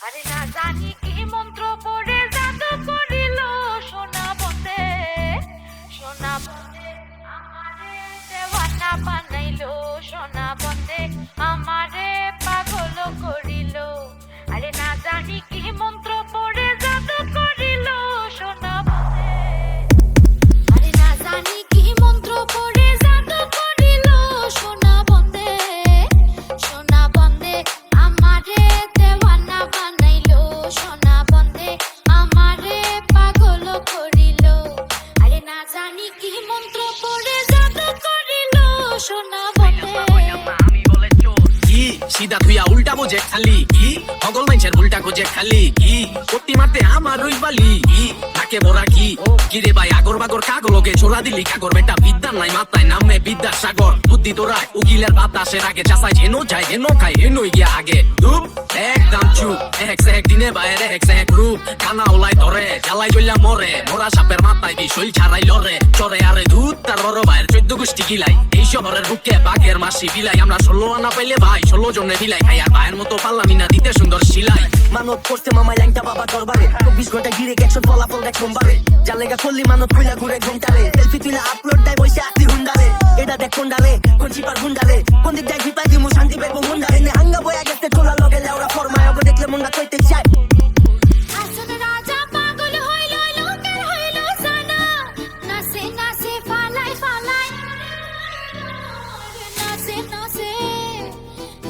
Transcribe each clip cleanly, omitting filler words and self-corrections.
আরে না জানি কি মন্ত্র পড়ে জাদু করিল সোনা বন্দে আমারে দেওয়ানা বানাইলো সোনা বন্দে আমারে পাগল করিল। আরে না জানি কি মন্ত্র পড়ে জাদু করিল সোনা বন্দে। আরে না জানি কি মন্ত্র পড়ে জাদু করিল সোনা বন্দে আমারে দেওয়ানা বানাইলো সোনা বন্দে আমারে পাগল করিল। আরে না জানি কি মন্ত্র পড়ে জাদু করিল সোনা বন্দে। কি সিধা তুইয়া উল্টা বোঝে খালি কি সকল মানুষের উল্টা খোঁজে খালি কি কটি মারতে আমার ওই বালি কি তাকে বড়া কি কিরে ভাই আগর বাগর কাগলকে ছোড়া দিলি কাগর বেটা বিদ্যার নাই মাথায় নামে বিদ্যার সাগর বুদ্ধি তোরা উকিলের বাতাসের আগে চাষাই হেনো যায় হেনো খাই হেনোই গিয়া আগে ধুপ একদম চুপ এক দিনে বাইরে এক রূপ কানা ওলাই ধরে জ্বালাই চললা মরে মোরা সাপের মাথায় দি শৈল ছাড়াই লরে চরে আরে ধূত তার বড় ভাইয়ের 14 গোষ্ঠী গিলাই এই শহরের বুকে বাঘের মাসি বিলাই আমরা 16 আনা পাইলে ভাই 16 জনে বিলাই খাই আর ভাইয়ের মতো পারলাম না দিতে সুন্দর সিলাই মানত করতে মামা ল্যাংটা বাবা দরবারে 24 ঘন্টা ঘিরে গেছো ফলাফল দেখ সোমবারে জালেগা করলি মানত কইলা ঘুরে ঘন্টারে সেলফি তুইলা আপলোড দেয় বসে আতি হুন্ডারে এটা দেখ কোন্ডারে কোন চিপার গুন্ডারে কোন দিক যাই ভিপাই দিমু শান্তি পাইবো মুন্ডারে নে হাঙ্গা বয়া গেছে তোলা লগে লেওরা ফরমায় ওকে দেখলে মনটা কইতে চায়। আসল রাজা পাগল হইল লোকের হইল জানা নাচে নাচে ফালাই ফালাই নাচে নাচে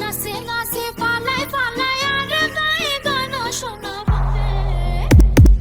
নাচে নাচে ফালাই ফালাই আর গায়ে গান শোনা বন্দে।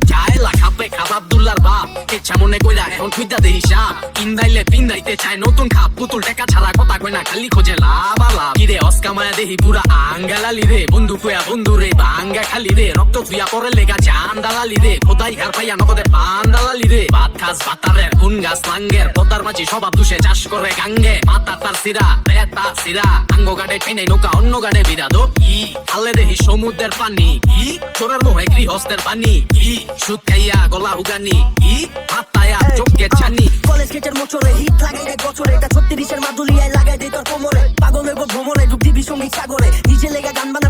চায়লা খাপে খাপ আব্দুল্লাহর বাপ ইচ্ছা মনে কইরা এখন খুঁজা দে হিসাব কিন্দাইলে পিন্দাইতে চায় নতুন খাপ পুতুল টাকা ছাড়া কথা কই না খালি খোঁজে লাভ আলাপ কিরে অস্কা মায়া দেহি পুরা আঙ্গালালি রে বন্ধু কয়া বন্ধু রে ভাঙ্গা খালি রে রক্ত থুয়া পরে লেগা জান দালালি রে খোদাই ঘর পাইয়া নগদে পান দালালি রে ভাত খাস বাতারের কোন গাছ লাঙ্গের পদার মাঝি স্বভাব দুষে চাষ করে গাঙ্গে মাথা তার সিরা বেতা সিরা আঙ্গ গাড়ে টেনে নৌকা অন্য গাড়ে বিরাদো কি খালে দেহি সমুদ্রের পানি কি চোরের মোহে গৃহস্থের পানি কি সুদ খাইয়া গলা উগানি কি মাথায়া চোখকে ছানি কলেজ গেটের মোচরে হিট লাগাই রে বছরে এটা 36 এর মাদুলিয়ায় লাগাই দে তোর কোমরে পাগল হইব ভ্রমরে ডুব দিবি সঙ্গীত সাগরে নিজে লেগা গান বানা